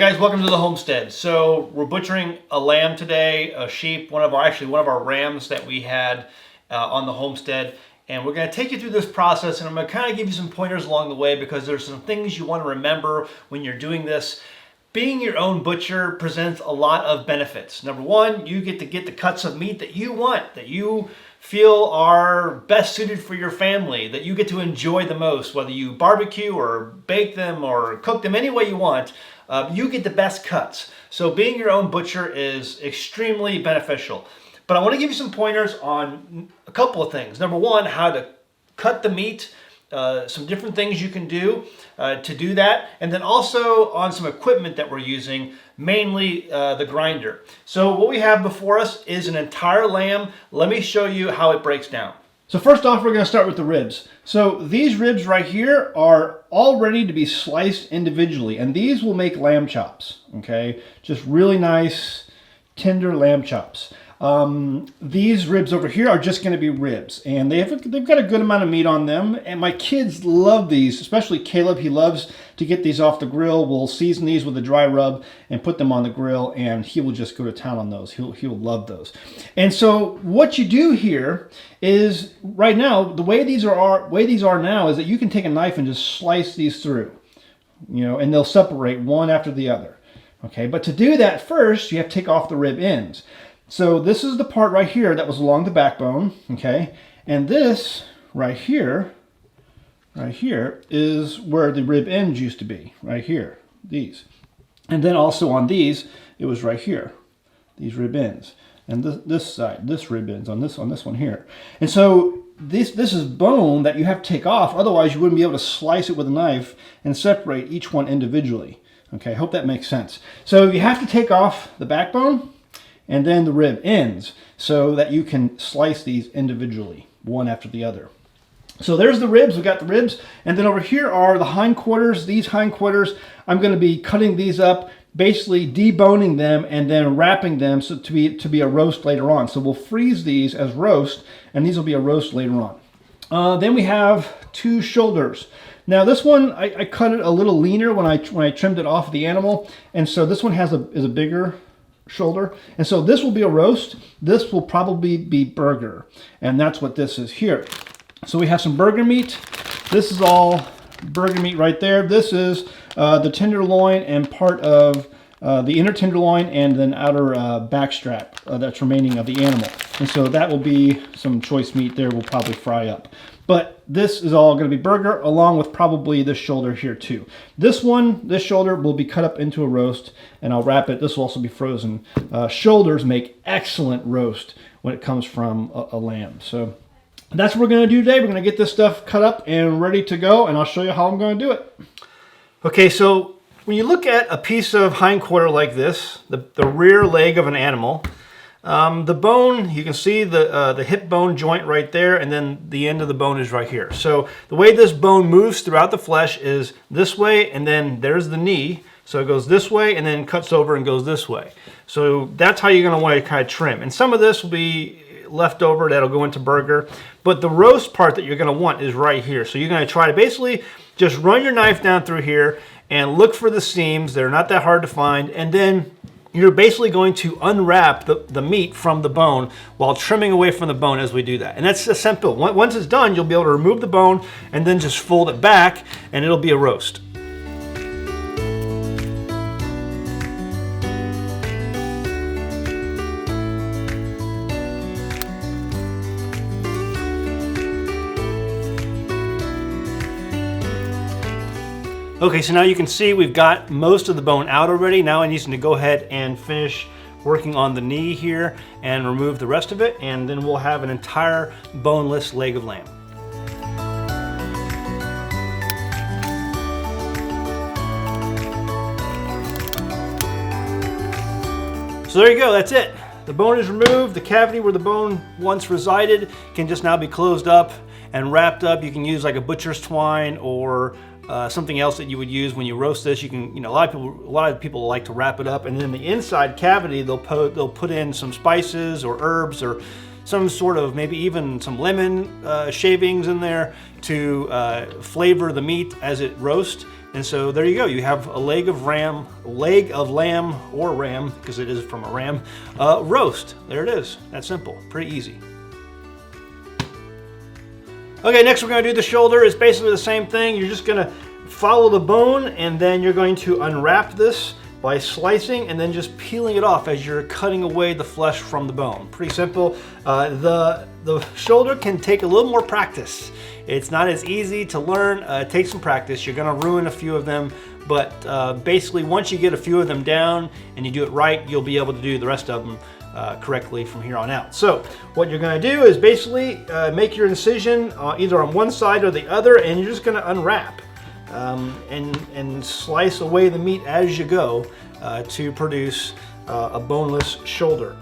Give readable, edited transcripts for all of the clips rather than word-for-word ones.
guys, welcome to the homestead. So we're butchering a lamb today, a sheep, one of our rams that we had on the homestead. And we're going to take you through this process, and I'm going to kind of give you some pointers along the way because there's some things you want to remember when you're doing this. Being your own butcher presents a lot of benefits. Number one, you get the cuts of meat that you want, that you feel are best suited for your family, that you get to enjoy the most, whether you barbecue or bake them or cook them any way you want. You get the best cuts. So being your own butcher is extremely beneficial. But I want to give you some pointers on a couple of things. Number one, how to cut the meat, some different things you can do to do that, and then also on some equipment that we're using, mainly the grinder. So what we have before us is an entire lamb. Let me show you how it breaks down. So first off, we're going to start with the ribs. So these ribs right here are all ready to be sliced individually, and these will make lamb chops, okay? Just really nice, tender lamb chops. These ribs over here are just going to be ribs, and they've got a good amount of meat on them, and my kids love these, especially Caleb. He loves to get these off the grill. We'll season these with a dry rub and put them on the grill, and he will just go to town on those. He'll love those. And so what you do here is, right now, the way these are now is that you can take a knife and just slice these through, you know, and they'll separate one after the other. Okay, but to do that first, you have to take off the rib ends. So this is the part right here that was along the backbone, okay? And this right here is where the rib ends used to be, right here, these. And then also on these, it was right here, these rib ends. And this side, this rib ends on this one here. And so this is bone that you have to take off, otherwise you wouldn't be able to slice it with a knife and separate each one individually. Okay, I hope that makes sense. So you have to take off the backbone and then the rib ends so that you can slice these individually, one after the other. So there's the ribs, we got the ribs, and then over here are the hindquarters. These hindquarters, I'm going to be cutting these up, basically deboning them and then wrapping them so to be a roast later on. So we'll freeze these as roast, and these will be a roast later on. Then we have two shoulders. Now this one, I cut it a little leaner when I trimmed it off the animal, and so this one is a bigger shoulder, and so this will be a roast. This will probably be burger, and that's what this is here. So we have some burger meat. This is all burger meat right there. This is the tenderloin and part of the inner tenderloin and then outer back strap that's remaining of the animal, and so that will be some choice meat there. We'll probably fry up. But this is all going to be burger, along with probably this shoulder here too. This shoulder will be cut up into a roast, and I'll wrap it. This will also be frozen. Shoulders make excellent roast when it comes from a lamb. So that's what we're going to do today. We're going to get this stuff cut up and ready to go, and I'll show you how I'm going to do it. Okay, so when you look at a piece of hindquarter like this, the rear leg of an animal, the bone, you can see the hip bone joint right there, and then the end of the bone is right here. So the way this bone moves throughout the flesh is this way, and then there's the knee. So it goes this way and then cuts over and goes this way. So that's how you're going to want to kind of trim. And some of this will be left over that'll go into burger. But the roast part that you're going to want is right here. So you're going to try to basically just run your knife down through here and look for the seams. They're not that hard to find. And then you're basically going to unwrap the meat from the bone while trimming away from the bone as we do that. And that's simple. Once it's done, you'll be able to remove the bone and then just fold it back, and it'll be a roast. Okay, so now you can see we've got most of the bone out already. Now I need to go ahead and finish working on the knee here and remove the rest of it, and then we'll have an entire boneless leg of lamb. So there you go, that's it. The bone is removed. The cavity where the bone once resided can just now be closed up and wrapped up. You can use like a butcher's twine or something else that you would use when you roast this. You can, a lot of people like to wrap it up, and then the inside cavity they'll put in some spices or herbs or some sort of, maybe even some lemon shavings in there to flavor the meat as it roasts. And so there you go. You have a leg of lamb or ram, because it is from a ram, roast. There it is. That's simple. Pretty easy. Okay, next we're going to do the shoulder. It's basically the same thing. You're just going to follow the bone, and then you're going to unwrap this by slicing and then just peeling it off as you're cutting away the flesh from the bone. Pretty simple. The shoulder can take a little more practice. It's not as easy to learn. It takes some practice. You're gonna ruin a few of them, but basically once you get a few of them down and you do it right, you'll be able to do the rest of them correctly from here on out. So what you're gonna do is basically make your incision either on one side or the other, and you're just gonna unwrap. And slice away the meat as you go to produce a boneless shoulder.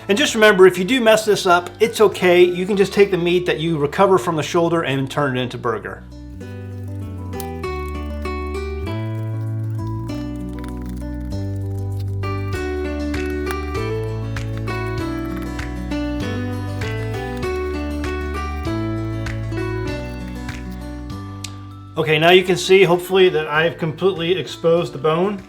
And just remember, if you do mess this up, it's okay. You can just take the meat that you recover from the shoulder and turn it into burger. Okay, now you can see, hopefully, that I've completely exposed the bone.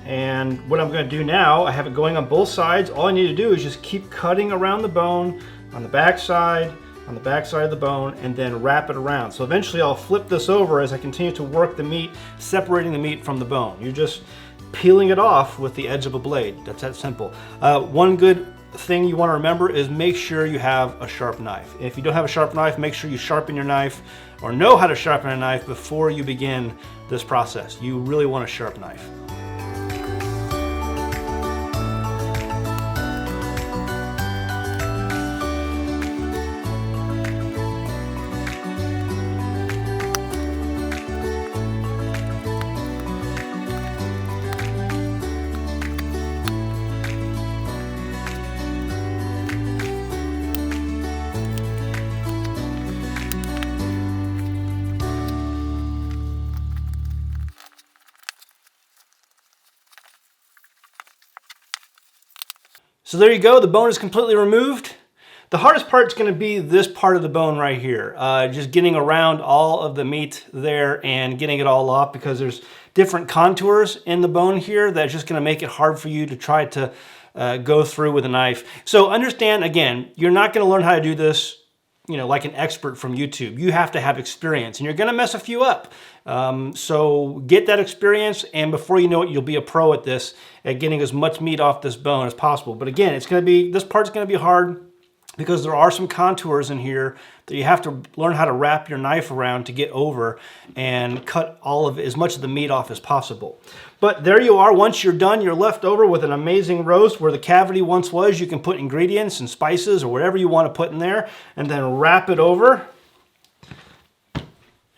And what I'm going to do now, I have it going on both sides. All I need to do is just keep cutting around the bone on the back side of the bone, and then wrap it around. So eventually I'll flip this over as I continue to work the meat, separating the meat from the bone. You're just peeling it off with the edge of a blade. That's that simple. One good thing you want to remember is make sure you have a sharp knife. If you don't have a sharp knife, make sure you sharpen your knife, or know how to sharpen a knife before you begin this process. You really want a sharp knife. So there you go, the bone is completely removed. The hardest part is going to be this part of the bone right here. Just getting around all of the meat there and getting it all off, because there's different contours in the bone here that's just going to make it hard for you to try to go through with a knife. So understand, again, you're not going to learn how to do this like an expert from YouTube. You have to have experience, and you're gonna mess a few up. So get that experience, and before you know it, you'll be a pro at this, at getting as much meat off this bone as possible. But again, this part's gonna be hard, because there are some contours in here that you have to learn how to wrap your knife around to get over and cut as much of the meat off as possible. But there you are. Once you're done, you're left over with an amazing roast. Where the cavity once was, you can put ingredients and spices or whatever you want to put in there, and then wrap it over.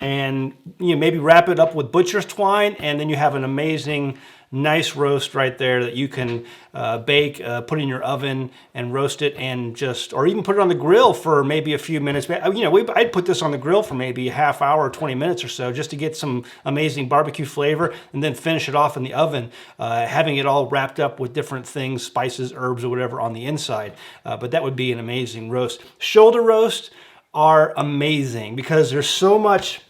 And maybe wrap it up with butcher's twine, and then you have an amazing, nice roast right there that you can bake, put in your oven and roast it, and or even put it on the grill for maybe a few minutes. I'd put this on the grill for maybe a half hour or 20 minutes or so, just to get some amazing barbecue flavor, and then finish it off in the oven, having it all wrapped up with different things, spices, herbs, or whatever on the inside. But that would be an amazing roast. Shoulder roasts are amazing because there's so much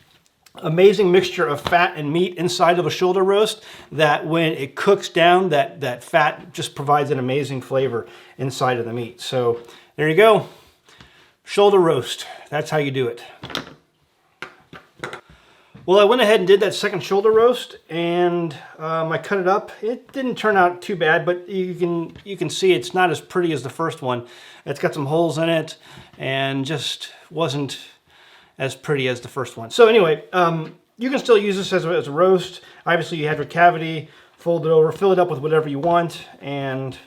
amazing mixture of fat and meat inside of a shoulder roast that when it cooks down, that fat just provides an amazing flavor inside of the meat. So there you go. Shoulder roast. That's how you do it. Well, I went ahead and did that second shoulder roast, and I cut it up. It didn't turn out too bad, but you can see it's not as pretty as the first one. It's got some holes in it and just wasn't as pretty as the first one. So anyway, you can still use this as a roast. Obviously, you have your cavity, fold it over, fill it up with whatever you want, and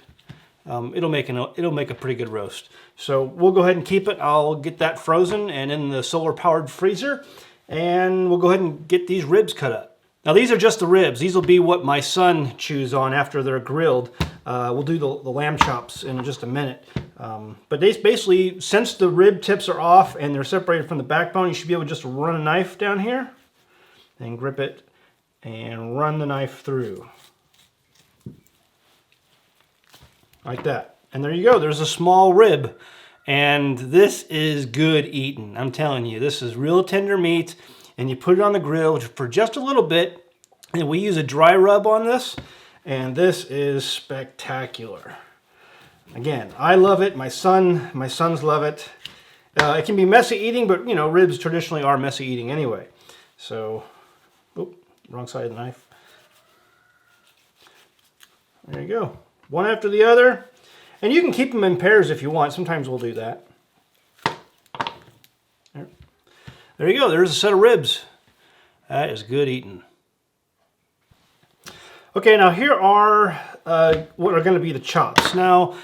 it'll make a pretty good roast. So we'll go ahead and keep it. I'll get that frozen and in the solar-powered freezer, and we'll go ahead and get these ribs cut up. Now these are just the ribs. These will be what my son chews on after they're grilled. We'll do the lamb chops in just a minute. But basically, since the rib tips are off and they're separated from the backbone, you should be able to just run a knife down here and grip it and run the knife through. Like that. And there you go. There's a small rib. And this is good eating. I'm telling you, this is real tender meat. And you put it on the grill for just a little bit. And we use a dry rub on this. And this is spectacular. Again, I love it. My sons love it. It can be messy eating, but you know, ribs traditionally are messy eating anyway. So, oop, wrong side of the knife. There you go. One after the other. And you can keep them in pairs if you want. Sometimes we'll do that. There you go. There's a set of ribs. That is good eating. Okay, now here are what are going to be the chops. Now,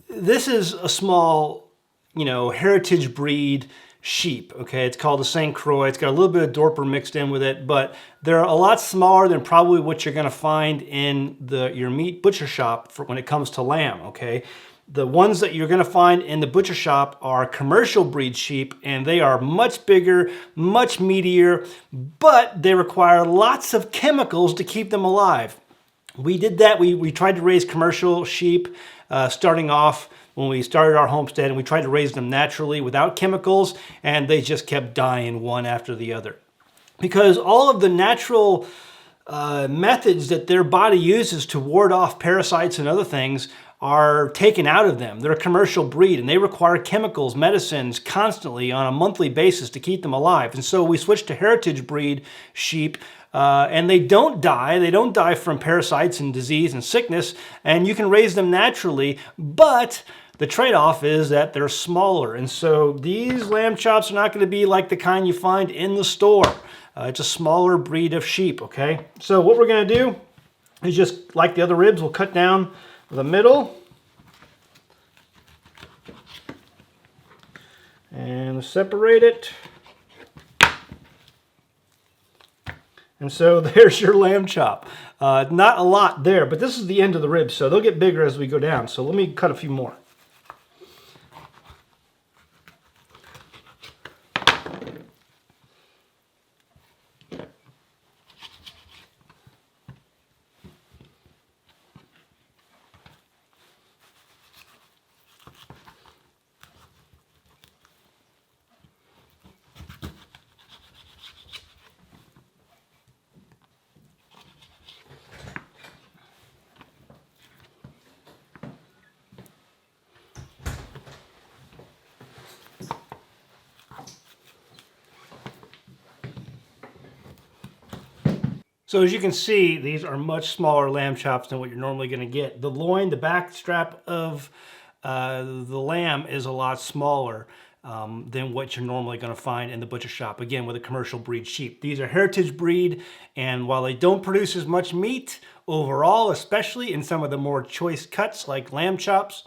this is a small, you know, heritage breed sheep. Okay, it's called a St. Croix. It's got a little bit of Dorper mixed in with it, but they're a lot smaller than probably what you're going to find in your meat butcher shop when it comes to lamb. Okay, the ones that you're going to find in the butcher shop are commercial breed sheep, and they are much bigger, much meatier, but they require lots of chemicals to keep them alive. We did that. We tried to raise commercial sheep starting off when we started our homestead, and we tried to raise them naturally without chemicals, and they just kept dying one after the other. Because all of the natural methods that their body uses to ward off parasites and other things are taken out of them. They're a commercial breed, and they require chemicals, medicines constantly on a monthly basis to keep them alive. And so we switched to heritage breed sheep, and they don't die. They don't die from parasites and disease and sickness, and you can raise them naturally, but the trade-off is that they're smaller. And so these lamb chops are not going to be like the kind you find in the store. It's a smaller breed of sheep, okay? So what we're going to do is just like the other ribs, we'll cut down the middle and separate it. And so there's your lamb chop. Not a lot there, but this is the end of the ribs, so they'll get bigger as we go down. So let me cut a few more. So as you can see, these are much smaller lamb chops than what you're normally going to get. The loin, the back strap of the lamb is a lot smaller than what you're normally going to find in the butcher shop, again, with a commercial breed sheep. These are heritage breed, and while they don't produce as much meat overall, especially in some of the more choice cuts like lamb chops,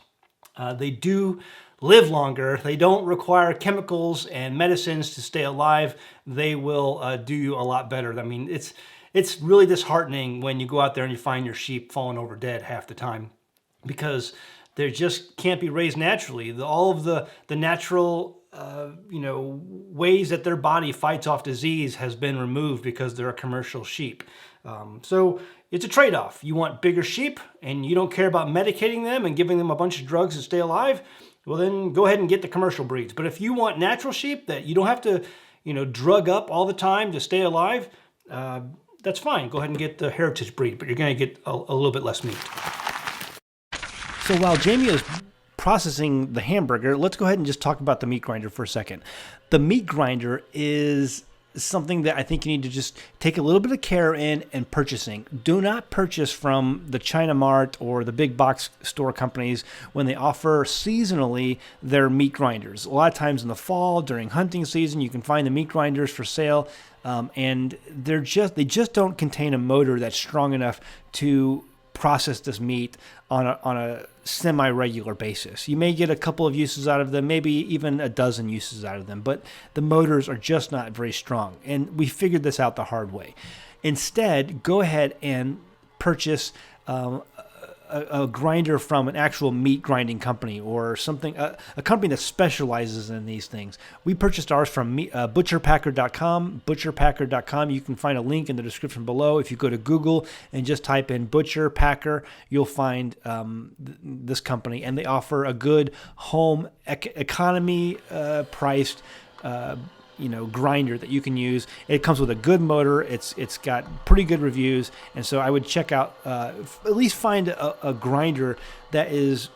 they do live longer. They don't require chemicals and medicines to stay alive. They will do you a lot better. I mean, it's really disheartening when you go out there and you find your sheep falling over dead half the time, because they just can't be raised naturally. All of the natural ways that their body fights off disease has been removed because they're a commercial sheep. So it's a trade-off. You want bigger sheep and you don't care about medicating them and giving them a bunch of drugs to stay alive, well then go ahead and get the commercial breeds. But if you want natural sheep that you don't have to drug up all the time to stay alive, that's fine. Go ahead and get the heritage breed, but you're going to get a little bit less meat. So while Jamie is processing the hamburger, let's go ahead and just talk about the meat grinder for a second. The meat grinder is something that I think you need to just take a little bit of care in and purchasing. Do not purchase from the China Mart or the big box store companies when they offer seasonally their meat grinders. A lot of times in the fall during hunting season, you can find the meat grinders for sale, and they just don't contain a motor that's strong enough to process this meat on a semi-regular basis. You may get a couple of uses out of them, maybe even a dozen uses out of them, but the motors are just not very strong. And we figured this out the hard way. Instead, go ahead and purchase a a grinder from an actual meat grinding company or something, a company that specializes in these things. We purchased ours from butcherpacker.com. Butcherpacker.com. You can find a link in the description below. If you go to Google and just type in Butcher Packer, you'll find this company, and they offer a good home economy priced grinder that you can use. It comes with a good motor. It's got pretty good reviews, and so I would check out at least find a grinder that is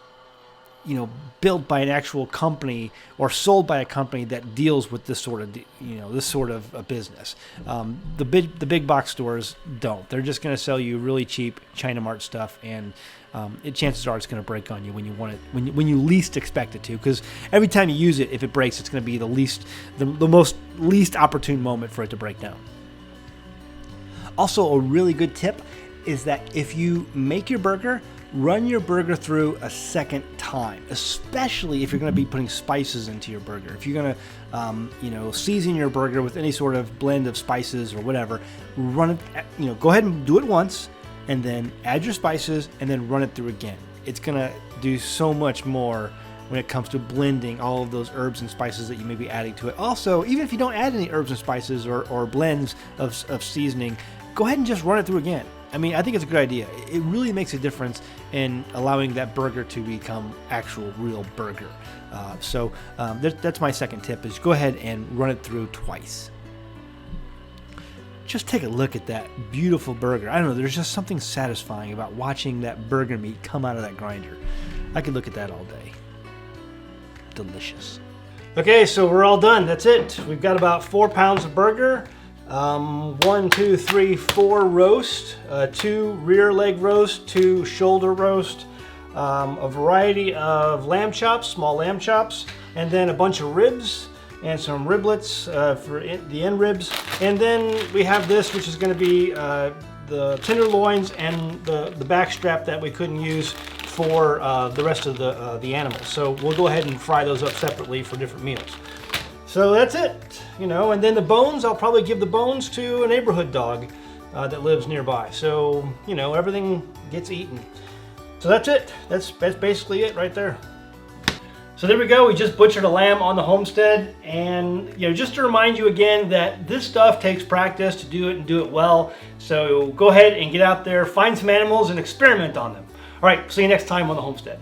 built by an actual company or sold by a company that deals with this sort of a business. The big box stores don't. They're just going to sell you really cheap China Mart stuff, and chances are it's going to break on you when you want it, when you least expect it to. Because every time you use it, if it breaks, it's going to be the most least opportune moment for it to break down. Also, a really good tip is that if you make your burger, run your burger through a second time, especially if you're going to be putting spices into your burger. If you're going to, season your burger with any sort of blend of spices or whatever, run it. Go ahead and do it once, and then add your spices, and then run it through again. It's going to do so much more when it comes to blending all of those herbs and spices that you may be adding to it. Also, even if you don't add any herbs and spices or blends of seasoning, go ahead and just run it through again. I mean, I think it's a good idea. It really makes a difference in allowing that burger to become actual real burger. So that's my second tip, is go ahead and run it through twice. Just take a look at that beautiful burger. I don't know, there's just something satisfying about watching that burger meat come out of that grinder. I could look at that all day. Delicious. Okay, so we're all done. That's it. We've got about 4 pounds of burger. 1, 2, 3, 4 roast, 2 rear leg roast, 2 shoulder roast, a variety of lamb chops, small lamb chops, and then a bunch of ribs and some riblets for the end ribs. And then we have this, which is going to be the tenderloins and the back strap that we couldn't use for the rest of the animals. So we'll go ahead and fry those up separately for different meals. So that's it, and then the bones, I'll probably give the bones to a neighborhood dog that lives nearby. So, everything gets eaten. So that's it. That's basically it right there. So there we go. We just butchered a lamb on the homestead. And, just to remind you again that this stuff takes practice to do it and do it well. So go ahead and get out there, find some animals and experiment on them. All right, see you next time on the homestead.